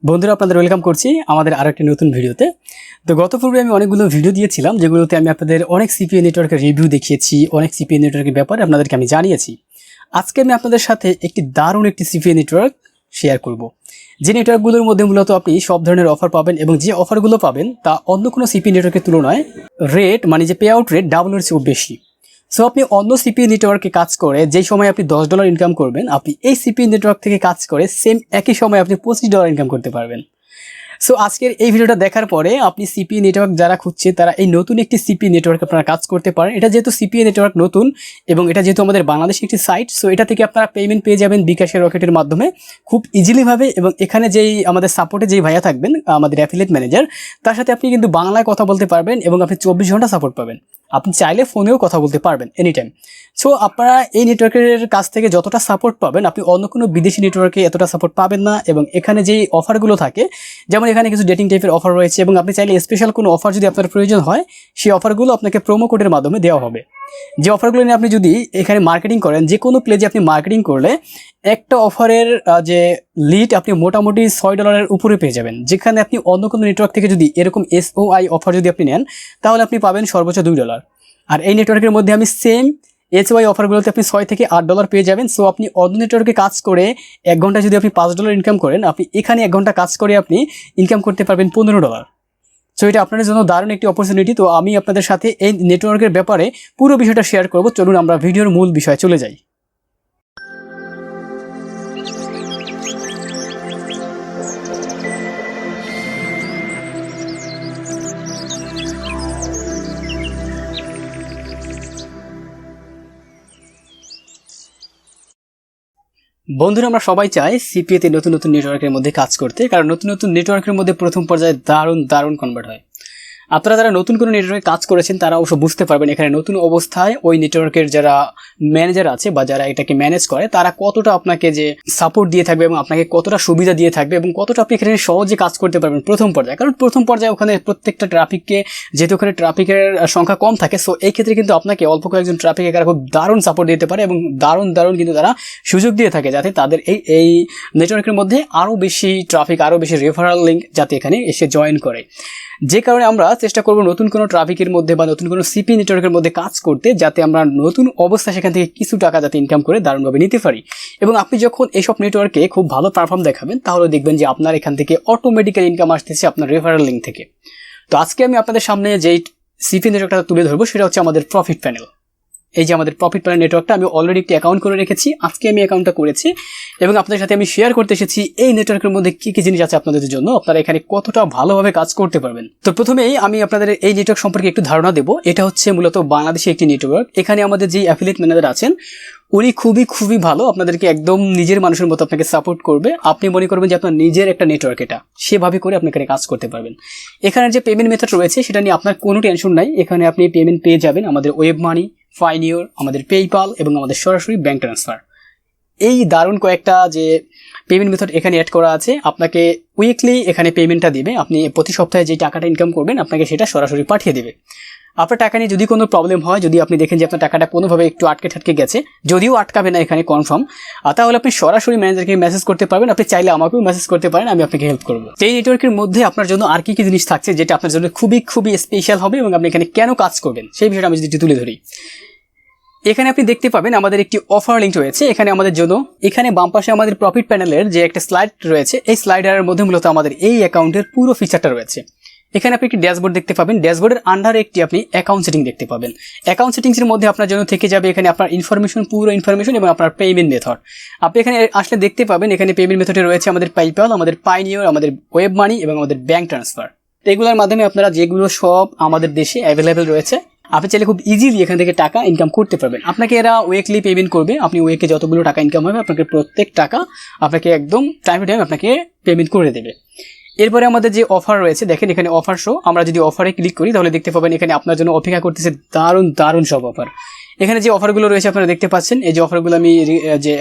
বন্ধুরা আপনাদের ওয়েলকাম করছি আমাদের আরেকটি নতুন ভিডিওতে। তো গত পূর্বে আমি অনেকগুলো ভিডিও দিয়েছিলাম যেগুলোতে আমি আপনাদের অনেক সিপিএ নেটওয়ার্কের রিভিউ দেখিয়েছি, অনেক সিপিএ নেটওয়ার্কের ব্যাপারে আপনাদেরকে আমি জানিয়েছি। আজকে আমি আপনাদের সাথে দারুণ একটি সিপিএ নেটওয়ার্ক শেয়ার করব, যে নেটওয়ার্কগুলোর মধ্যে মূলত আপনি সব ধরনের অফার পাবেন এবং যে অফারগুলো পাবেন তা অন্য কোনো সিপিএ নেটওয়ার্কের তুলনায় রেট যে পে আউট রেট ডাবলের চেয়েও বেশি। সো আপনি অন্য সিপিএ নেটওয়ার্কে কাজ করে যেই সময় আপনি $10 ইনকাম করবেন, আপনি এই সিপিএ নেটওয়ার্ক থেকে কাজ করে সেম একই সময় আপনি $25 ইনকাম করতে পারবেন। সো আজকের এই ভিডিওটা দেখার পরে আপনি সিপিএ নেটওয়ার্ক যারা খুঁজছে তারা এই নতুন একটি সিপিএ নেটওয়ার্ক আপনারা কাজ করতে পারেন। এটা যেহেতু সিপিএ নেটওয়ার্ক নতুন এবং এটা যেহেতু আমাদের বাংলাদেশের একটি সাইট, সো এটা থেকে আপনারা পেমেন্ট পেয়ে যাবেন বিকাশের রকেটের মাধ্যমে খুব ইজিলিভাবে। এবং এখানে যেই আমাদের সাপোর্টে যেই ভাইয়া থাকবেন, আমাদের অ্যাফিলিয়েট ম্যানেজার, তার সাথে আপনি কিন্তু বাংলায় কথা বলতে পারবেন এবং আপনি 24 ঘন্টা সাপোর্ট পাবেন। আপনি চাইলে ফোনেও কথা বলতে পারবেন এনি টাইম। সো আপনারা এই নেটওয়ার্কের কাছ থেকে যতটা সাপোর্ট পাবেন আপনি অন্য কোনো বিদেশি নেটওয়ার্কে এতটা সাপোর্ট পাবেন না। এবং এখানে যেই অফারগুলো থাকে, যেমন এখানে কিছু ডেটিং টাইপের অফার রয়েছে এবং আপনি চাইলে স্পেশাল কোনো অফার যদি আপনার প্রয়োজন হয় সেই অফারগুলো আপনাকে প্রোমো কোডের মাধ্যমে দেওয়া হবে। যে অফারগুলো নিয়ে আপনি যদি এখানে মার্কেটিং করেন, যে কোনো প্লেজে আপনি মার্কেটিং করলে একটা অফারের যে লিড আপনি মোটামুটি $6 উপরে পেয়ে যাবেন, যেখানে আপনি অন্য কোনো নেটওয়ার্ক থেকে যদি এরকম SOI অফার যদি আপনি নেন তাহলে আপনি পাবেন সর্বোচ্চ $2। আর এই নেটওয়ার্কের মধ্যে আমি সেম SOI অফারগুলোতে আপনি $6 থেকে $8 পেয়ে যাবেন। সো আপনি অন্য নেটওয়ার্কে কাজ করে 1 ঘন্টা যদি আপনি $5 ইনকাম করেন, আপনি এখানে 1 ঘন্টা কাজ করে আপনি ইনকাম করতে পারবেন $15। সো এটা আপনাদের জন্য দারুণ একটি অপরচুনিটি। তো আমি আপনাদের সাথে এই নেটওয়ার্কের ব্যাপারে পুরো বিষয়টা শেয়ার করব। চলুন আমরা ভিডিওর মূল বিষয়ে চলে যাই। বন্ধুরা, আমরা সবাই চাই সিপিএতে নতুন নতুন নেটওয়ার্কের মধ্যে কাজ করতে, কারণ নতুন নতুন নেটওয়ার্কের মধ্যে প্রথম পর্যায়ে দারুণ কনভার্ট হয়। আপনারা যারা নতুন কোনো নেটওয়ার্কে কাজ করেছেন তারা অবশ্য বুঝতে পারবেন এখানে নতুন অবস্থায় ওই নেটওয়ার্কের যারা ম্যানেজার আছে বা যারা এটাকে ম্যানেজ করে তারা কতটা আপনাকে যে সাপোর্ট দিয়ে থাকবে এবং আপনাকে কতটা সুবিধা দিয়ে থাকবে এবং কতটা আপনি এখানে সহজে কাজ করতে পারবেন প্রথম পর্যায়ে। কারণ প্রথম পর্যায়ে ওখানে প্রত্যেকটা ট্রাফিককে, যেহেতু ওখানে ট্রাফিকের সংখ্যা কম থাকে, সো এই ক্ষেত্রে কিন্তু আপনাকে অল্প কয়েকজন ট্রাফিক একারা খুব দারুণ সাপোর্ট দিতে পারে এবং দারুণ কিন্তু তারা সুযোগ দিয়ে থাকে যাতে তাদের এই নেটওয়ার্কের মধ্যে আরও বেশি ট্রাফিক, আরও বেশি রেফারাল লিঙ্ক যাতে এখানে এসে জয়েন করে। যে কারণে আমরা চেষ্টা করব নতুন কোনো ট্রাফিকের মধ্যে বা নতুন কোনো সিপি নেটওয়ার্কের মধ্যে কাজ করতে, যাতে আমরা নতুন অবস্থা সেখান থেকে কিছু টাকা যাতে ইনকাম করে দারুণভাবে নিতে পারি। এবং আপনি যখন এইসব নেটওয়ার্কে খুব ভালো পারফর্ম দেখাবেন তাহলে দেখবেন যে আপনার এখান থেকে অটোমেটিক্যালি ইনকাম আসতেছে আপনার রেফারেল লিঙ্ক থেকে। তো আজকে আমি আপনাদের সামনে যেই সিপি নেটওয়ার্কটা তুলে ধরবো সেটা হচ্ছে আমাদের প্রফিট প্যানেল। এই যে আমাদের প্রফিট প্যানেল নেটওয়ার্কটা আমি অলরেডি একটি অ্যাকাউন্ট করে রেখেছি, আজকে আমি অ্যাকাউন্টটা করেছি এবং আপনাদের সাথে আমি শেয়ার করতে এসেছি এই নেটওয়ার্কের মধ্যে কি কি জিনিস আছে আপনাদের জন্য, আপনারা এখানে কতটা ভালোভাবে কাজ করতে পারবেন। তো প্রথমেই আমি আপনাদের এই নেটওয়ার্ক সম্পর্কে একটু ধারণা দেবো। এটা হচ্ছে মূলত বাংলাদেশে একটি নেটওয়ার্ক। এখানে আমাদের যে অ্যাফিলিয়েট ম্যানেজার আছেন উনি খুবই ভালো, আপনাদেরকে একদম নিজের মানুষের মতো আপনাকে সাপোর্ট করবে। আপনি মনে করবেন যে আপনার নিজের একটা নেটওয়ার্ক, এটা সেভাবে করে আপনি এখানে কাজ করতে পারবেন। এখানে যে পেমেন্ট মেথড রয়েছে সেটা নিয়ে আপনার কোনো টেনশন নাই। এখানে আপনি পেমেন্ট পেয়ে যাবেন আমাদের ওয়েব মানি, ফাইনিওর, আমাদের পেইপাল এবং আমাদের সরাসরি ব্যাংক ট্রান্সফার। এই দারুণ কয়েকটা যে পেমেন্ট মেথড এখানে অ্যাড করা আছে। আপনাকে উইকলি এখানে পেমেন্টটা দিবে, আপনি প্রতি সপ্তাহে যে টাকাটা ইনকাম করবেন আপনাকে সেটা সরাসরি পাঠিয়ে দেবে। আপনার টাকা নিয়ে যদি কোনো প্রবলেম হয়, যদি আপনি দেখেন যে আপনার টাকাটা কোনোভাবে একটু আটকে গেছে, যদিও আটকাবে না এখানে কনফার্ম, তাহলে আপনি সরাসরি ম্যানেজারকে মেসেজ করতে পারবেন। আপনি চাইলে আমাকেও মেসেজ করতে পারেন, আমি আপনাকে হেল্প করবো। এই নেটওয়ার্কের মধ্যে আপনার জন্য আর কি জিনিস থাকছে যেটা আপনার জন্য খুবই স্পেশাল হবে এবং আপনি এখানে কেন কাজ করবেন সেই বিষয়টা আমি যদি তুলে ধরি। এখানে আপনি দেখতে পাবেন আমাদের একটি অফার লিঙ্ক রয়েছে এখানে আমাদের জন্য। এখানে বাম পাশে আমাদের প্রফিট প্যানেলের যে একটা স্লাইড রয়েছে, এই স্লাইডারের মধ্যে মূলত আমাদের এই অ্যাকাউন্টের পুরো ফিচারটা রয়েছে। এখানে আপনি একটি ড্যাশবোর্ড দেখতে পাবেন, ড্যাশবোর্ডের আন্ডারে একটি আপনি অ্যাকাউন্ট সেটিং দেখতে পাবেন। অ্যাকাউন্ট সেটিংসের মধ্যে আপনার জন্য থেকে যাবে এখানে আপনার পুরো ইনফরমেশন এবং আপনার পেমেন্ট মেথড। আপনি এখানে আসলে দেখতে পাবেন এখানে পেমেন্ট মেথডে রয়েছে আমাদের পেইপাল, আমাদের পাইনিওর, আমাদের ওয়েব মানি এবং আমাদের ব্যাংক ট্রান্সফার। এগুলোর মাধ্যমে আপনারা যেগুলো সব আমাদের দেশে অ্যাভেলেবেল রয়েছে, আপনি চাইলে খুব ইজিলি এখান থেকে টাকা ইনকাম করতে পারবেন। আপনাকে এরা উইকলি পেমেন্ট করবে, আপনি উইকে যতগুলো টাকা ইনকাম হবে আপনাকে প্রত্যেক টাকা আপনাকে একদম টাইম টু টাইম আপনাকে পেমেন্ট করে দেবে। এরপরে আমাদের যে অফার রয়েছে, দেখেন এখানে অফার শো। আমরা যদি অফারে ক্লিক করি তাহলে দেখতে পাবেন এখানে আপনার জন্য অপেক্ষা করতেছে দারুণ সব অফার। এখানে যে অফারগুলো রয়েছে আপনারা দেখতে পাচ্ছেন, এই যে অফারগুলো আমি যে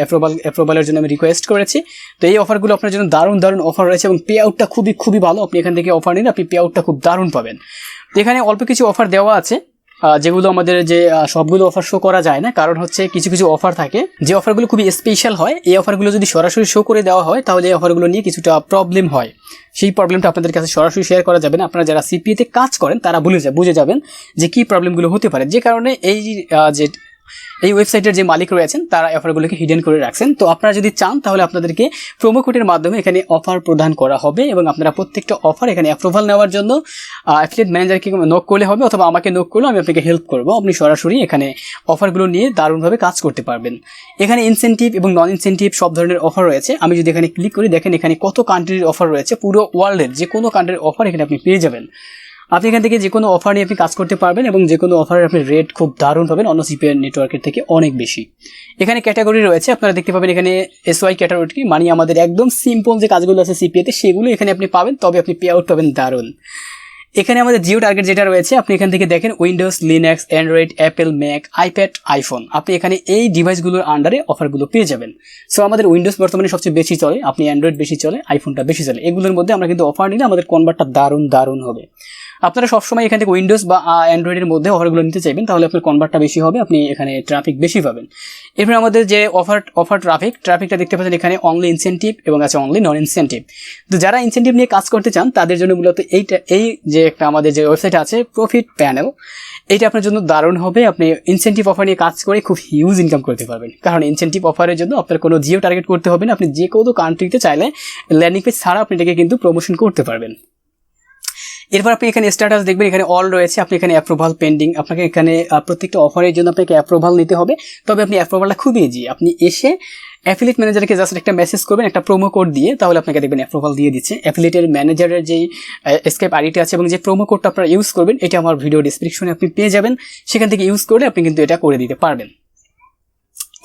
অ্যাপ্রুভালের জন্য আমি রিকোয়েস্ট করেছি। তো এই অফারগুলো আপনার জন্য দারুণ অফার রয়েছে এবং পে আউটটা খুবই ভালো। আপনি এখান থেকে অফার নিন, আপনি পে আউটটা খুব দারুণ পাবেন। তো এখানে অল্প কিছু অফার দেওয়া আছে। যেগুলো আমাদের যে সবগুলো অফার শো করা যায় না, কারণ হচ্ছে কিছু কিছু অফার থাকে যে অফারগুলো খুবই স্পেশাল হয়। এই অফারগুলো যদি সরাসরি শো করে দেওয়া হয় তাহলে এই অফারগুলো নিয়ে কিছুটা প্রবলেম হয়। সেই প্রবলেমটা আপনাদের কাছে সরাসরি শেয়ার করা যাবে না। আপনারা যারা সিপিএতে কাজ করেন তারা বুঝে যাবেন যে কী প্রবলেমগুলো হতে পারে, যে কারণে এই ওয়েবসাইটের যে মালিক রয়েছেন তারা অফারগুলোকে হিডেন করে রাখছেন। তো আপনারা যদি চান তাহলে আপনাদেরকে প্রোমো কোডের মাধ্যমে এখানে অফার প্রদান করা হবে এবং আপনারা প্রত্যেকটা অফার এখানে অ্যাপ্রুভাল নেওয়ার জন্য অ্যাফিলিয়েট ম্যানেজারকে নক করলে হবে, অথবা আমাকে নক করলেও আমি আপনাকে হেল্প করব। আপনি সরাসরি এখানে অফারগুলো নিয়ে দারুণভাবে কাজ করতে পারবেন। এখানে ইনসেন্টিভ এবং নন ইনসেন্টিভ সব ধরনের অফার রয়েছে। আমি যদি এখানে ক্লিক করি, দেখেন এখানে কত কান্ট্রির অফার রয়েছে। পুরো ওয়ার্ল্ডের যে কোনো কান্ট্রির অফার এখানে আপনি পেয়ে যাবেন। আপনি এখান থেকে যে কোনো অফার নিয়ে আপনি কাজ করতে পারবেন এবং যে কোনো অফারের আপনি রেট খুব দারুণ পাবেন অন্য সিপিএ নেটওয়ার্কের থেকে অনেক বেশি। এখানে ক্যাটাগরি রয়েছে, আপনারা দেখতে পাবেন এখানে এসওয়াই ক্যাটাগরি, মানে আমাদের একদম সিম্পল যে কাজগুলো আছে সিপিএতে সেগুলো এখানে আপনি পাবেন, তবে আপনি পে আউট পাবেন দারুণ। এখানে আমাদের জিও টার্গেট যেটা রয়েছে, আপনি এখান থেকে দেখেন Windows, Linux, Android, Apple, Mac, iPad, iPhone, আপনি এখানে এই ডিভাইসগুলোর আন্ডারে অফারগুলো পেয়ে যাবেন। সো আমাদের উইন্ডোজ বর্তমানে সবচেয়ে বেশি চলে, আপনি অ্যান্ড্রয়েড বেশি চলে, আইফোনটা বেশি চলে। এগুলোর মধ্যে আমরা কিন্তু অফার নিলে আমাদের কনভার্টটা দারুণ হবে। আপনারা সবসময় এখান থেকে উইন্ডোজ বা অ্যান্ড্রয়েডের মধ্যে অফারগুলো নিতে চাইবেন, তাহলে আপনার কনভার্টটা বেশি হবে, আপনি এখানে ট্রাফিক বেশি পাবেন। এরপর আমাদের যে অফার ট্রাফিকটা দেখতে পাচ্ছেন এখানে অনলি ইনসেন্টিভ এবং আছে অনলি নন ইনসেন্টিভ। তো যারা ইনসেন্টিভ নিয়ে কাজ করতে চান তাদের জন্য মূলত এই যে একটা আমাদের যে ওয়েবসাইট আছে ProfitePanell, এইটা আপনার জন্য দারুণ হবে। আপনি ইনসেন্টিভ অফার নিয়ে কাজ করে খুব হিউজ ইনকাম করতে পারবেন, কারণ ইনসেন্টিভ অফারের জন্য আপনার কোনো জিও টার্গেট করতে হবে না। আপনি যে কোনো কান্ট্রিতে চাইলে ল্যান্ডিং পেজ ছাড়া আপনি এটাকে কিন্তু প্রমোশন করতে পারবেন। এরপর আপনি এখানে স্ট্যাটাস দেখবেন, এখানে অল রয়েছে, আপনি এখানে অ্যাপ্রুভাল পেন্ডিং। আপনাকে এখানে প্রত্যেকটা অফারের জন্য আপনাকে অ্যাপ্রুভাল নিতে হবে, তবে আপনি অ্যাপ্রুভালটা খুব ইজি। আপনি এসে অ্যাফিলিয়েট ম্যানেজারকে জাস্ট একটা মেসেজ করবেন একটা প্রোমো কোড দিয়ে, তাহলে আপনাকে দেখবেন অ্যাপ্রুভাল দিয়ে দিচ্ছে। অ্যাফিলিয়েটের ম্যানেজারের যেই স্কাইপ আইডিটা আছে এবং যে প্রোমো কোডটা আপনারা ইউজ করবেন, এটা আমার ভিডিও ডিসক্রিপশনে আপনি পেয়ে যাবেন, সেখান থেকে ইউজ করে আপনি কিন্তু এটা করে দিতে পারবেন।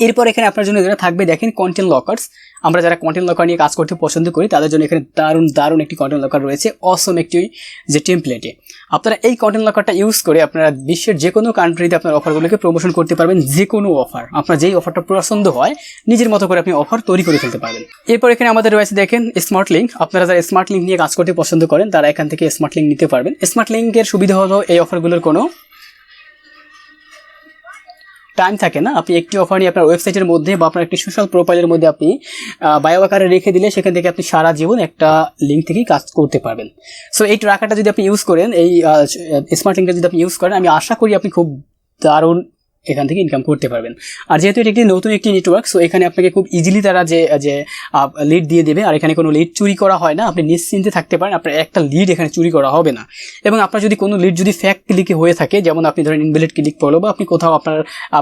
এরপর এখানে আপনার জন্য যেটা থাকবে দেখেন কন্টেন্ট লকার্স। আমরা যারা কন্টেন্ট লকার নিয়ে কাজ করতে পছন্দ করি তাদের জন্য এখানে দারুণ একটি কন্টেন্ট লকার রয়েছে, অসম একটি যে টেমপ্লেটে। আপনারা এই কন্টেন্ট লকারটা ইউজ করে আপনারা বিশ্বের যে কোনো কান্ট্রিতে আপনার অফারগুলোকে প্রমোশন করতে পারবেন। যে কোনো অফার আপনার যেই অফারটা পছন্দ হয় নিজের মতো করে আপনি অফার তৈরি করে ফেলতে পারবেন। এরপর এখানে আমাদের রয়েছে দেখেন স্মার্ট লিঙ্ক। আপনারা যারা স্মার্ট লিঙ্ক নিয়ে কাজ করতে পছন্দ করেন তারা এখান থেকে স্মার্ট লিঙ্ক নিতে পারবেন। স্মার্ট লিঙ্কের সুবিধা হলো এই অফারগুলোর কোনো টাইম থাকে না। আপনি একটি অফার নিয়ে আপনার ওয়েবসাইটের মধ্যে বা আপনার একটি সোশ্যাল প্রোফাইলের মধ্যে আপনি বায়ো আকারে রেখে দিলে সেখান থেকে আপনি সারা জীবন একটা লিঙ্ক থেকেই কাজ করতে পারবেন। সো এই ট্র্যাকারটা যদি আপনি ইউজ করেন, এই স্মার্ট লিঙ্কটা যদি আপনি ইউজ করেন, আমি আশা করি আপনি খুব দারুণ এখান থেকে ইনকাম করতে পারবেন। আর যেহেতু এটা একটি নতুন একটি নেটওয়ার্ক, সো এখানে আপনাকে খুব ইজিলি তারা যে লিড দিয়ে দেবে, আর এখানে কোনো লিড চুরি করা হয় না। আপনি নিশ্চিন্তে থাকতে পারেন, আপনার একটা লিড এখানে চুরি করা হবে না। এবং আপনার যদি কোনো লিড যদি ফ্যাক ক্লিকে হয়ে থাকে, যেমন আপনি ধরেন ইনভ্যালিড ক্লিক করলো বা আপনি কোথাও আপনার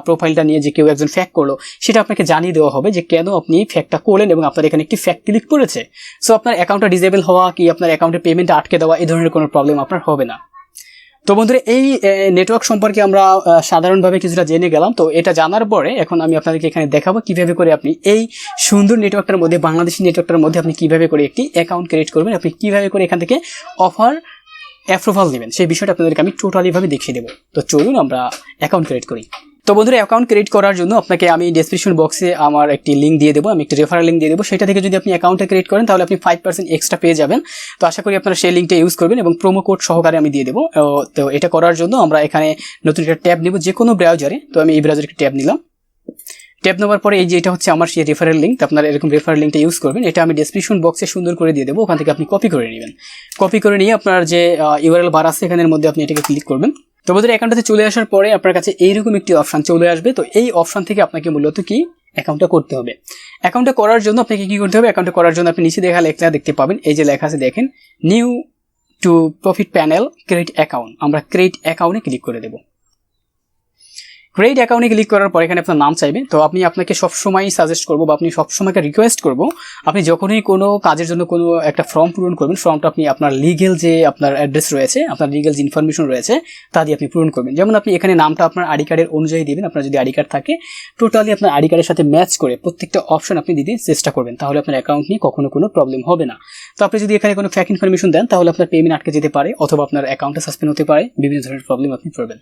প্রোফাইলটা নিয়ে যে কেউ একজন ফ্যাক করলো, সেটা আপনাকে জানিয়ে দেওয়া হবে যে কেন আপনি ফ্যাকটা করলেন এবং আপনার এখানে একটি ফ্যাক ক্লিক করেছে। সো আপনার অ্যাকাউন্টটা ডিসেবল হওয়া কি আপনার অ্যাকাউন্টের পেমেন্টটা আটকে দেওয়া এই ধরনের কোনো প্রবলেম আপনার হবে না। তো বন্ধুরা, এই নেটওয়ার্ক সম্পর্কে আমরা সাধারণভাবে কিছুটা জেনে গেলাম। তো এটা জানার পরে এখন আমি আপনাদেরকে এখানে দেখাবো কিভাবে করে আপনি এই সুন্দর নেটওয়ার্কটার মধ্যে, বাংলাদেশি নেটওয়ার্কটার মধ্যে আপনি কিভাবে করে একটি অ্যাকাউন্ট ক্রিয়েট করবেন, আপনি কিভাবে করে এখান থেকে অফার অ্যাপ্রুভাল নেবেন, সেই বিষয়টা আপনাদেরকে আমি টোটালিভাবে দেখিয়ে দেবো। তো চলুন আমরা অ্যাকাউন্ট ক্রিয়েট করি। তো বন্ধুরা, অ্যাকাউন্ট ক্রিয়েট করার জন্য আপনাকে আমি ডেসক্রিপশন বক্সে আমার একটি লিঙ্ক দিয়ে দেবো, আমি একটি রেফারেল লিঙ্ক দিয়ে দেবো। সেটা থেকে যদি আপনি অ্যাকাউন্টে ক্রিয়েট করেন তাহলে আপনি 5% এক্সট্রা পেয়ে যাবেন। তো আশা করি আপনারা সেই লিঙ্কটা ইউজ করবেন এবং প্রোমো কোড সহকারে আমি দিয়ে দেবো। তো এটা করার জন্য আমরা এখানে নতুন একটা ট্যাব নেব যে কোনো ব্রাউজারে। তো আমি এই ব্রাউজারে একটা ট্যাব নিলাম। ট্যাব নেওয়ার পরে এই যে এটা হচ্ছে আমার সেই রেফারেল লিঙ্ক, আপনারা এরকম রেফারেল লিঙ্কটা ইউজ করবেন। এটা আমি ডেসক্রিপশন বক্সে সুন্দর করে দিয়ে দেবো, ওখান থেকে আপনি কপি করে নেবেন। কপি করে নিয়ে আপনার যে ইউআরএল বার আছে এখানের মধ্যে আপনি এটাকে ক্লিক করবেন। তো বন্ধুরা, অ্যাকাউন্টে চলে আসার পরে আপনার কাছে এইরকম একটি অপশন চলে আসবে। তো এই অপশন থেকে আপনাকে মূলত কি অ্যাকাউন্টটা করতে হবে। অ্যাকাউন্টটা করার জন্য আপনাকে কি করতে হবে, অ্যাকাউন্টটা করার জন্য আপনি নিচে লেখা দেখতে পাবেন, এই যে লেখা আছে দেখেন new to ProfitePanell create account. আমরা ক্রিয়েট অ্যাকাউন্টে ক্লিক করে দেবো। ক্রিয়েট অ্যাকাউন্টে ক্লিক করার পর এখানে আপনার নাম চাইবে। তো আমি আপনাকে সবসময় সাজেস্ট করবো বা আপনি সবসময় রিকোয়েস্ট করবো, আপনি যখনই কোনো কাজের জন্য কোনো একটা ফর্ম পূরণ করবেন, ফর্মটা আপনি আপনার লিগেল যে আপনার অ্যাড্রেস রয়েছে, আপনার লিগেল যে ইনফরমেশন রয়েছে তা দিয়ে আপনি পূরণ করবেন। যেমন আপনি এখানে নামটা আপনার আইডি কার্ডের অনুযায়ী দিবেন। আপনার যদি আইডি কার্ড থাকে টোটালি আপনার আইডি কার্ডের সাথে ম্যাচ করে প্রত্যেকটা অপশন আপনি দিতে চেষ্টা করবেন, তাহলে আপনার অ্যাকাউন্ট নিয়ে কখনো কোনো প্রবলেম হবে না। তো আপনি যদি এখানে কোনো ফ্যাক ইনফরমেশন দেন তাহলে আপনার পেমেন্ট আটকে যেতে পারে, অথবা আপনার অ্যাকাউন্টটা সাসপেন্ড হতে পারে, বিভিন্ন ধরনের প্রবলেম আপনি পড়বেন।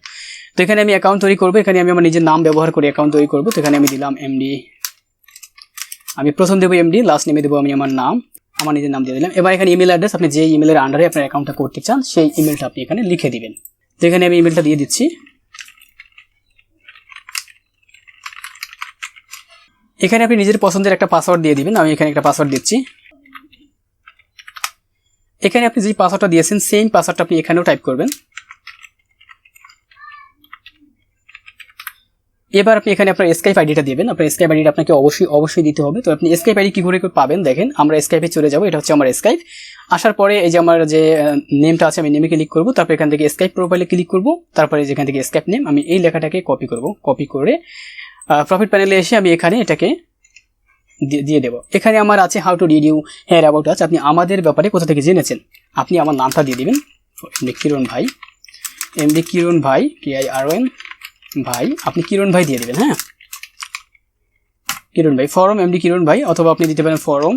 তো এখানে আমি অ্যাকাউন্ট তৈরি করবো, এখানে আমি আমার নিজের নাম ব্যবহার করে অ্যাকাউন্ট তৈরি করবো। তো এখানে আমি দিলাম এমডি, আমি প্রথম দেবো এমডি, লাস্ট নেমে দেবো আমি আমার নাম, আমার নিজের নাম দিয়ে দিলাম। এবার এখানে ইমেল অ্যাড্রেস, আপনি যে ইমেলের আন্ডারে আপনার অ্যাকাউন্টটা করতে চান সেই ইমেলটা আপনি এখানে লিখে দিবেন। তো এখানে আমি ইমেলটা দিয়ে দিচ্ছি। এখানে আপনি নিজের পছন্দের একটা পাসওয়ার্ড দিয়ে দিবেন। আমি এখানে একটা পাসওয়ার্ড দিচ্ছি। এখানে আপনি যে পাসওয়ার্ডটা দিয়েছেন সেম পাসওয়ার্ডটা আপনি এখানেও টাইপ করবেন। এবার আপনি এখানে আপনার স্কাইপ আইডিটা দিবেন। আপনার স্কাইপ আইডিটা আপনাকে অবশ্যই দিতে হবে। তো আপনি স্কাইপ আইডি কী করে পাবেন দেখেন, আমরা স্কাইপে চলে যাব। এটা হচ্ছে আমার স্কাইপ। আসার পরে এই যে আমার যে নেমটা আছে আমি নেমে ক্লিক করব, তারপর এখান থেকে স্কাইপ প্রোফাইলে ক্লিক করব, তারপরে যেখান থেকে স্কাইপ নেম আমি এই লেখাটাকে কপি করব। কপি করে প্রফিট প্যানেলে এসে আমি এখানে এটাকে দিয়ে দেবো। এখানে আমার আছে how to read you hear about us, আপনি আমাদের ব্যাপারে কোথা থেকে জেনেছেন। আপনি আমার নামটা দিয়ে দিবেন, এমডি কিরণ ভাই, এমডি কিরণ ভাই, KIRON ভাই, আপনি কিরণ ভাই দিয়ে দেবেন। হ্যাঁ, কিরণ ভাই ফরম এমডি কিরণ ভাই, অথবা আপনি দিতে পারেন ফরম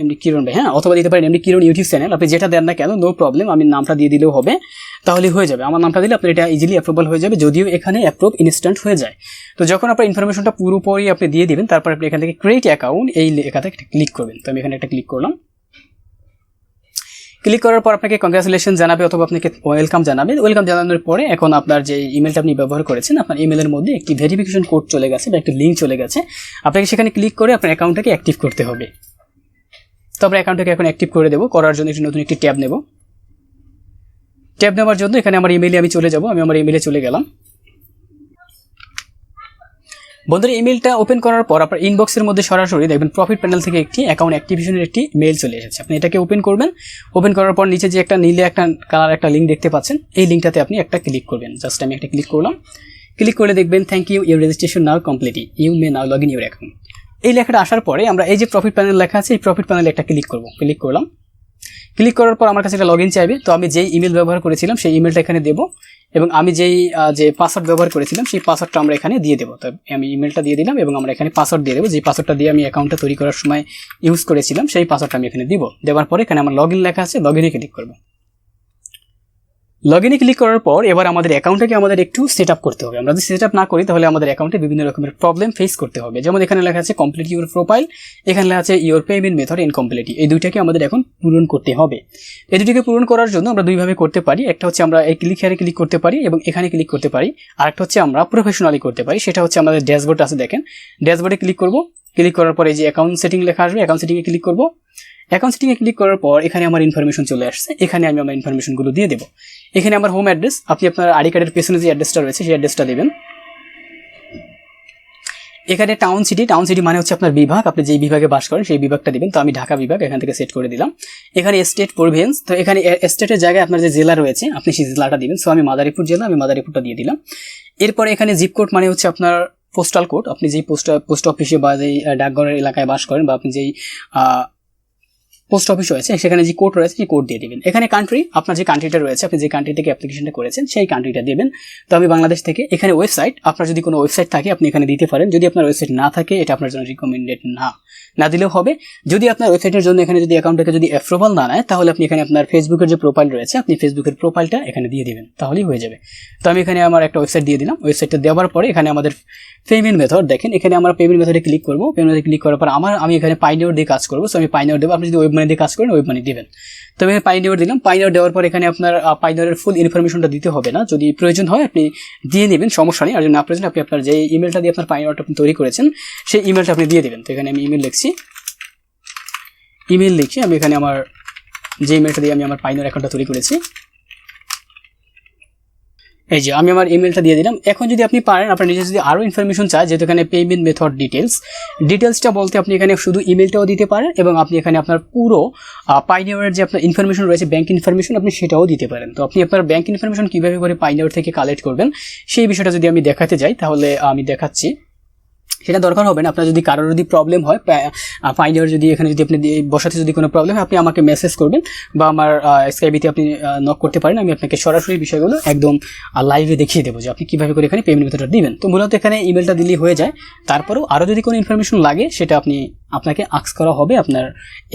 এমডি কিরণ ভাই। হ্যাঁ, অথবা দিতে পারেন এমডি কিরণ ইউটিউব চ্যানেল। আপনি যেটা দেন না কেন নো প্রবলেম, আমি নামটা দিয়ে দিলেও হবে, তাহলে হয়ে যাবে। আমার নামটা দিলে আপনার এটা ইজিলি অ্যাপ্রুভাল হয়ে যাবে, যদিও এখানে অ্যাপ্রুভ ইনস্ট্যান্ট হয়ে যায়। তো যখন আপনার ইনফরমেশনটা পুরোপুরি আপনি দিয়ে দিবেন, তারপর আপনি এখান থেকে ক্রিয়েট অ্যাকাউন্ট এই লেখাতে ক্লিক করবেন। তো আমি এখানে একটা ক্লিক করলাম। ক্লিক করার পর আপনাকে কংগ্রাচুলেশন জানাবে অথবা আপনাকে ওয়েলকাম জানাবে। ওয়েলকাম জানানোর পরে এখন আপনার যে ইমেলটা আপনি ব্যবহার করেছেন, আপনার ইমেলের মধ্যে একটি ভেরিফিকেশন কোড চলে গেছে বা একটা লিঙ্ক চলে গেছে। আপনাকে সেখানে ক্লিক করে আপনার অ্যাকাউন্টটাকে অ্যাক্টিভ করতে হবে। তো আমরা অ্যাকাউন্টটাকে এখন অ্যাক্টিভ করে দেবো। করার জন্য নতুন একটি ট্যাব নেব। ট্যাব নেওয়ার জন্য এখানে আমার ইমেলে আমি চলে যাব। আমি আমার ইমেলে চলে গেলাম। বন্ধুরা, ইমেলটা ওপেন করার পর আপনার ইনবক্সের মধ্যে সরাসরি দেখবেন প্রফিট প্যানেল থেকে একটি অ্যাকাউন্ট অ্যাক্টিভেশনের একটি মেল চলে এসেছে। আপনি এটাকে ওপেন করবেন। ওপেন করার পর নিচে যে একটা নীলে একটা কালার একটা লিঙ্ক দেখতে পাচ্ছেন, এই লিঙ্কটাতে আপনি একটা ক্লিক করবেন। জাস্ট আমি একটা ক্লিক করলাম। ক্লিক করলে দেখবেন thank you, your registration now complete, you may now log in your account. এই লেখাটা আসার পরে আমরা এই যে প্রফিট প্যানেল লেখা আছে, এই প্রফিট প্যানেলে একটা ক্লিক করব। ক্লিক করলাম। ক্লিক করার পর আমার কাছে একটা লগ ইন চাইবে। তো আমি যেই ইমেল ব্যবহার করেছিলাম সেই ইমেলটা এখানে দেবো, এবং আমি যে পাসওয়ার্ড ব্যবহার করেছিলাম সেই পাসওয়ার্ডটা আমরা এখানে দিয়ে দেবো। তো আমি ইমেলটা দিয়ে দিলাম এবং আমরা এখানে পাসওয়ার্ড দিয়ে দেবো। যে পাসওয়ার্ডটা দিয়ে আমি অ্যাকাউন্টটা তৈরি করার সময় ইউজ করেছিলাম সেই পাসওয়ার্ডটা আমি এখানে দিব। দেওয়ার পরে এখানে আমার লগ ইন লেখা আছে, লগ ইনে ক্লিক করবো। লগ ইনে ক্লিক করার পর এবার আমাদের অ্যাকাউন্টটাকে আমাদের একটু সেট আপ করতে হবে। আমরা যদি সেট আপ না করি তাহলে আমাদের অ্যাকাউন্টে বিভিন্ন রকমের প্রবলেম ফেস করতে হবে। যেমন এখানে লেখা আছে কমপ্লিট ইউর প্রোফাইল, এখানে লেখা আছে ইউর পেমেন্ট মেথড ইনকমপ্লিট। এই দুইটাকে আমাদের এখন পূরণ করতে হবে। এই দুটিকে পূরণ করার জন্য আমরা দুইভাবে করতে পারি। একটা হচ্ছে আমরা এই ক্লিক হেয়ারে ক্লিক করতে পারি এবং এখানে ক্লিক করতে পারি। আর একটা হচ্ছে আমরা প্রফেশনালি করতে পারি। সেটা হচ্ছে আমাদের ড্যাশবোর্ড আছে, দেখেন ড্যাশবোর্ডে ক্লিক করব। ক্লিক করার পরে এই যে অ্যাকাউন্ট সেটিং লেখা আসবে, অ্যাকাউন্ট সেটিংয়ে ক্লিক করব। অ্যাকাউন্ট সেটিংয়ে ক্লিক করার পর এখানে আমার ইনফরমেশন চলে আসছে। এখানে আমি আমার ইনফরমেশনগুলো দিয়ে দেবো। এখানে আমার হোম অ্যাড্রেস, আপনি আপনার আইডি কার্ডের পেছনে যে অ্যাড্রেসটা রয়েছে সেই অ্যাড্রেসটা দেবেন। এখানে টাউন সিটি মানে হচ্ছে আপনার বিভাগ, আপনি যেই বিভাগে বাস করেন সেই বিভাগটা দিবেন। তো আমি ঢাকা বিভাগ এখান থেকে সেট করে দিলাম। এখানে স্টেট প্রভিন্স, তো এখানে স্টেটের জায়গায় আপনার যে জেলা রয়েছে আপনি সেই জেলাটা দিবেন। সো আমি মাদারীপুর জেলা, আমি মাদারীপুরটা দিয়ে দিলাম। এরপরে এখানে জিপ কোড মানে হচ্ছে আপনার পোস্টাল কোড, আপনি যেই পোস্ট অফিসে বা যেই ডাকঘরের এলাকায় বাস করেন বা আপনি যেই পোস্ট অফিস রয়েছে সেখানে যে কোড রয়েছে সেই কোড দিয়ে দেবেন। এখানে কান্ট্রি, আপনার যে কান্ট্রিটা রয়েছে, আপনি যে কান্ট্রি থেকে অ্যাপ্লিকেশনটা করেছেন সেই কান্ট্রিটা দেবেন। তো আমি বাংলাদেশ থেকে। এখানে ওয়েবসাইট, আপনার যদি কোনো ওয়েবসাইট থাকে আপনি এখানে দিতে পারেন। যদি আপনার ওয়েবসাইট না থাকে এটা আপনার জন্য রিকমেন্ডেড না দিলেও হবে। যদি আপনার ওয়েবসাইটের জন্য এখানে যদি অ্যাকাউন্টটাকে যদি অ্যাপ্রুভাল না নেয় তাহলে আপনি এখানে আপনার ফেসবুকের যে প্রোফাইল রয়েছে আপনি ফেসবুকের প্রোফাইলটা এখানে দিয়ে দেবেন, তাহলেই হয়ে যাবে। তো আমি এখানে আমার একটা ওয়েবসাইট দিয়ে দিলাম। ওয়েবসাইটটা দেওয়ার পরে এখানে আমাদের পেমেন্ট মেথড, দেখেন এখানে আমরা পেমেন্ট মেথডে ক্লিক করবো। পেমেন্ট মেথডে ক্লিক করার পর আমি এখানে পাইনিয়র দিয়ে কাজ করবো। সো আমি পাইনিয়র দেবো। আপনি যদি ওয়েব মানি দিয়ে কাজ করেন ওয়েব মানি দেবেন। তো আমি পাইনিয়র দিলাম। পাইনিয়র দেওয়ার পর এখানে আপনার পাইনিয়রের ফুল ইনফরমেশনটা দিতে হবে না, যদি প্রয়োজন হয় আপনি দিয়ে নেবেন, সমস্যা নেই। আর যদি না প্রয়োজন আপনি আপনার যে ইমেলটা দিয়ে আপনার পাইনিয়রটা আপনি তৈরি করেছেন সেই ইমেলটা আপনি দিয়ে দেবেন। তো এখানে আমি ইমেল লিখছি আমি এখানে আমার যে ইমেলটা দিয়ে আমি আমার পাইনিয়র অ্যাকাউন্টটা তৈরি করেছি, এই যে আমি আমার ইমেলটা দিয়ে দিলাম। এখন যদি আপনি পারেন, আপনার নিজে যদি আরও ইনফরমেশন চায়, যেহেতু এখানে পেমেন্ট মেথড ডিটেলসটা বলতে আপনি এখানে শুধু ইমেলটাও দিতে পারেন এবং আপনি এখানে আপনার পুরো পাইনিয়রের যে আপনার ইনফরমেশন রয়েছে ব্যাঙ্ক ইনফরমেশন আপনি সেটাও দিতে পারেন। তো আপনি আপনার ব্যাঙ্ক ইনফরমেশন কীভাবে করে পাইনিয়র থেকে কালেক্ট করবেন সেই বিষয়টা যদি আমি দেখাতে যাই তাহলে আমি দেখাচ্ছি। সেটা দরকার হবে না। আপনার যদি কারোর যদি প্রবলেম হয়, পাইনিয়র যদি এখানে যদি আপনি বসাতে যদি কোনো প্রবলেম হয় আপনি আমাকে মেসেজ করবেন বা আমার স্কাইপিতে আপনি নক করতে পারেন। আমি আপনাকে সরাসরি বিষয়গুলো একদম লাইভে দেখিয়ে দেবো যে আপনি কীভাবে করে এখানে পেমেন্ট মেথডটা দিবেন। তো মূলত এখানে ইমেলটা দিলেই হয়ে যায়। তারপরেও আরও যদি কোনো ইনফরমেশন লাগে সেটা আপনাকে আস্ক করা হবে আপনার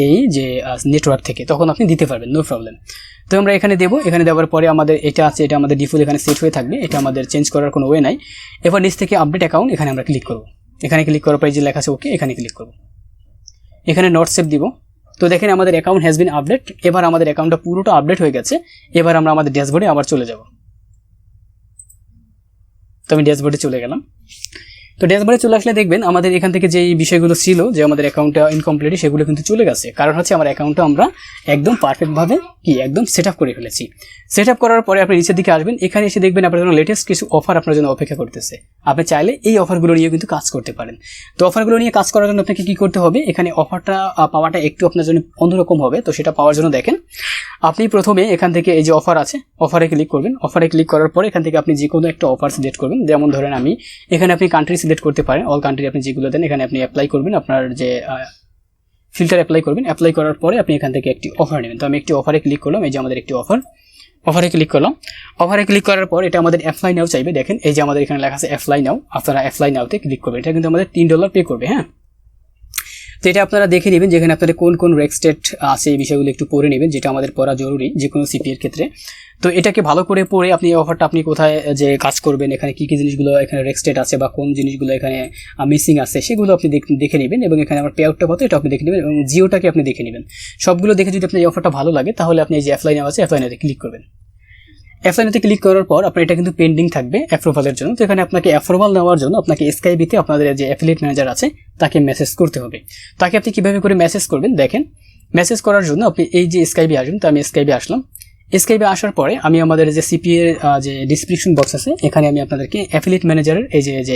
এই যে নেটওয়ার্ক থেকে, তখন আপনি দিতে পারবেন, নো প্রবলেম। তো আমরা এখানে দেবো। এখানে দেওয়ার পরে আমাদের এটা আছে, এটা আমাদের ডিফল্ট এখানে সেট হয়ে থাকবে, এটা আমাদের চেঞ্জ করার কোনো ওয়ে নাই। এবার নিচ থেকে আপডেট অ্যাকাউন্ট এখানে আমরা ক্লিক করবো। এখানে ক্লিক করার পরে যে লেখা আছে ওকে, এখানে ক্লিক করব। এখানে নট সেভ দিব। তো দেখেন আমাদের অ্যাকাউন্ট হ্যাজ বিন আপডেট। এবার আমাদের অ্যাকাউন্টটা পুরোটা আপডেট হয়ে গেছে। এবার আমরা আমাদের ড্যাশবোর্ডে আবার চলে যাব। তো আমি ড্যাশবোর্ডে চলে গেলাম। তো ড্যাশবোর্ডে চলে আসলে দেখবেন আমাদের এখান থেকে যে বিষয়গুলো ছিল যে আমাদের অ্যাকাউন্টটা ইনকমপ্লিট সেগুলো কিন্তু চলে গেছে, কারণ হচ্ছে আমার অ্যাকাউন্টটা আমরা একদম পারফেক্টভাবে একদম সেট আপ করে ফেলেছি। সেট আপ করার পরে আপনি নিচের দিকে আসবেন, এখানে এসে দেখবেন আপনার জন্য লেটেস্ট কিছু অফার আপনার জন্য অপেক্ষা করতেছে। আপনি চাইলে এই অফারগুলো নিয়ে কিন্তু কাজ করতে পারেন। তো অফারগুলো নিয়ে কাজ করার জন্য আপনাকে কী করতে হবে, এখানে অফারটা পাওয়াটা একটু আপনার জন্য অন্যরকম হবে। তো সেটা পাওয়ার জন্য দেখেন আপনি প্রথমে এখান থেকে এই যে অফার আছে অফারে ক্লিক করবেন। অফারে ক্লিক করার পরে এখান থেকে আপনি যে কোনো একটা অফার সিলেক্ট করবেন। যেমন ধরেন আমি এখানে আপনি কান্ট্রি সিলেক্ট করতে পারেন, অল কান্ট্রি আপনি যেগুলো দেন এখানে আপনি অ্যাপ্লাই করবেন, আপনার যে ফিল্টার অ্যাপ্লাই করবেন। অ্যাপ্লাই করার পরে আপনি এখান থেকে একটি অফার নেবেন। তো আমি একটি অফারে ক্লিক করলাম, এই যে আমাদের একটি অফারে ক্লিক করলাম। অফারে ক্লিক করার পর এটা আমাদের অ্যাপ্লাই নাও চাইবে। দেখেন এই যে আমাদের এখানে লেখা আছে অ্যাপ্লাই নাও, আপনারা অ্যাপ্লাই নাওতে ক্লিক করবেন। এটা কিন্তু আমাদের $3 পে করবে। হ্যাঁ, তো এটা আপনারা দেখে নেবেন যেখানে আপনাদের কোন কোন রেক্সটেট আছে এই বিষয়গুলো একটু পড়ে নেবেন, যেটা আমাদের পড়া জরুরি যে কোনো সিপিএর ক্ষেত্রে। তো এটাকে ভালো করে পড়ে আপনি এই অফারটা আপনি কোথায় যে কাজ করবেন, এখানে কী কী জিনিসগুলো এখানে রেক্সটেট আছে বা কোন জিনিসগুলো এখানে মিসিং আছে সেগুলো আপনি দেখে নেবেন। এবং এখানে আমার পে আউটটা কত এটা আপনি দেখে নেবেন এবং জিওটাকে আপনি দেখে নেবেন। সবগুলো দেখে যদি আপনার এই অফারটা ভালো লাগে তাহলে আপনি এই যে অ্যাপ্লাই নাও আছে অ্যাপ্লাই নাওতে ক্লিক করবেন। অ্যাপ্লাই নাওতে ক্লিক করার পর আপনার এটা কিন্তু পেন্ডিং থাকবে অ্যাপ্রুভালের জন্য। তো এখানে আপনাকে অ্যাপ্রুভাল নেওয়ার জন্য আপনাকে স্কাইপিতে আপনাদের যে অ্যাফিলিয়েট ম্যানেজার আছে তাকে মেসেজ করতে হবে। তাকে আপনি কীভাবে করে মেসেজ করবেন দেখেন, মেসেজ করার জন্য আপনি এই যে স্কাইপে আসবেন। তো আমি স্কাইপে আসলাম। স্কাইপে আসার পরে আমি আমাদের যে সিপিএ যে ডিসক্রিপশন বক্স আছে এখানে আমি আপনাদেরকে অ্যাফিলিয়েট ম্যানেজারের এই যে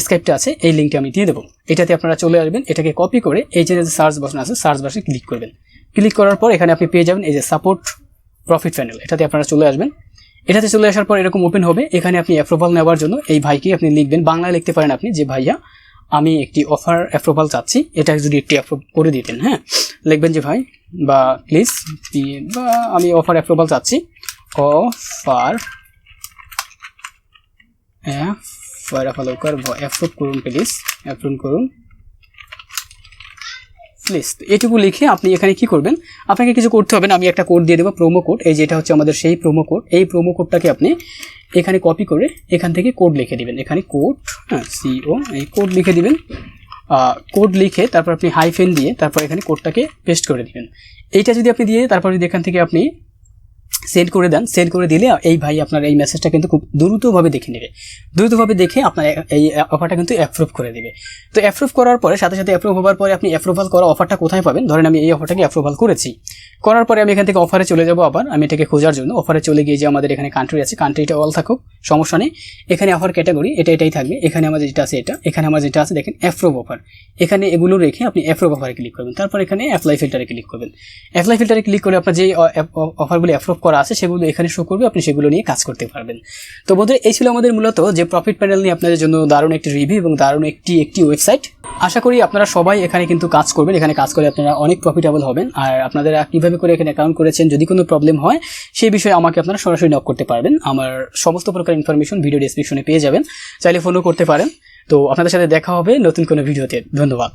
স্কাইপটা আছে এই লিঙ্কটা আমি দিয়ে দেবো। এটাতে আপনারা চলে আসবেন, এটাকে কপি করে এই যে সার্চ বাটন আছে সার্চ বাটনে ক্লিক করবেন। ক্লিক করার পর এখানে আপনি পেয়ে যাবেন এই যে সাপোর্ট প্রফিট প্যানেল, এটাতে আপনারা চলে আসবেন। এটাতে চলে আসার পর এরকম ওপেন হবে। এখানে আপনি অ্যাপ্রুভাল নেওয়ার জন্য এই ভাইকে আপনি লিখবেন, বাংলায় লিখতে পারেন আপনি যে ভাইয়া আমি একটি অফার অ্যাপ্রুভাল চাচ্ছি, এটা যদি একটি অ্যাপ্রুভ করে দিতেন। হ্যাঁ, লিখবেন যে ভাই বা প্লিজ বা আমি অফার অ্যাপ্রুভাল চাচ্ছি, অফার অ্যাপ্রুভ করুন প্লিজ, অ্যাপ্রুভ করুন প্লিজ। এটুকু লিখে আপনি এখানে কি করবেন, আপনাকে কিছু করতে হবে না, আমি একটা কোড দিয়ে দেবো প্রোমো কোড। এই যেটা হচ্ছে আমাদের সেই প্রোমো কোড, এই প্রোমো কোডটাকে আপনি এখানে কপি করে এখান থেকে কোড লিখে দিবেন। এখানে কোড CO এই কোড লিখে দিবেন। কোড লিখে তারপর আপনি হাইফেন দিয়ে তারপর এখানে কোডটাকে পেস্ট করে দিবেন। এইটা যদি আপনি দিয়ে তারপর যদি এখান থেকে আপনি সেন্ড করে দেন, সেন্ড করে দিলে এই ভাই আপনার এই মেসেজটা কিন্তু খুব দ্রুতভাবে দেখে নেবে। দ্রুতভাবে দেখে আপনার এই অফারটা কিন্তু অ্যাপ্রুভ করে দেবে। তো অ্যাপ্রুভ করার পরে সাথে সাথে অ্যাপ্রুভ হওয়ার পরে আপনি অ্যাপ্রুভাল করা অফারটা কোথায় পাবেন, ধরেন আমি এই অফারটাকে অ্যাপ্রুভাল করেছি, করার পরে আমি এখান থেকে অফারে চলে যাব। আবার আমি এটাকে খোঁজার জন্য অফারে চলে গিয়ে যে আমাদের এখানে কান্ট্রি আছে, কান্ট্রিটা অল থাকুক সমস্যা নেই। এখানে অফার ক্যাটাগরি এটাই থাকবে। এখানে আমাদের যেটা আছে এখানে আমার যেটা আছে দেখেন অ্যাপ্রুভ অফার, এখানে এগুলো রেখে আপনি অ্যাপ্রুভ অফারে ক্লিক করবেন। তারপর এখানে অ্যাপ্লাই ফিল্টারে ক্লিক করবেন। অ্যাপ্লাই ফিল্টারে ক্লিক করে আপনার যে অফারগুলো অ্যাপ্রুভ করা আছে সেগুলো এখানে শো করবে, আপনি সেগুলো নিয়ে কাজ করতে পারবেন। তো বন্ধুরা এই ছিল আমাদের মূলত যে প্রফিট প্যানেল নিয়ে আপনাদের জন্য দারুণ একটি রিভিউ এবং দারুণ একটি ওয়েবসাইট। আশা করি আপনারা সবাই এখানে কিন্তু কাজ করবেন, এখানে কাজ করে আপনারা অনেক প্রফিটেবল হবেন। আর আপনারা কীভাবে করে এখানে অ্যাকাউন্ট করেছেন, যদি কোনো প্রবলেম হয় সেই বিষয়ে আমাকে আপনারা সরাসরি নক করতে পারবেন। আমার সমস্ত প্রকার ইনফরমেশন ভিডিও ডেসক্রিপশনে পেয়ে যাবেন, চাইলে ফোনও করতে পারেন। তো আপনাদের সাথে দেখা হবে নতুন কোনো ভিডিওতে। ধন্যবাদ।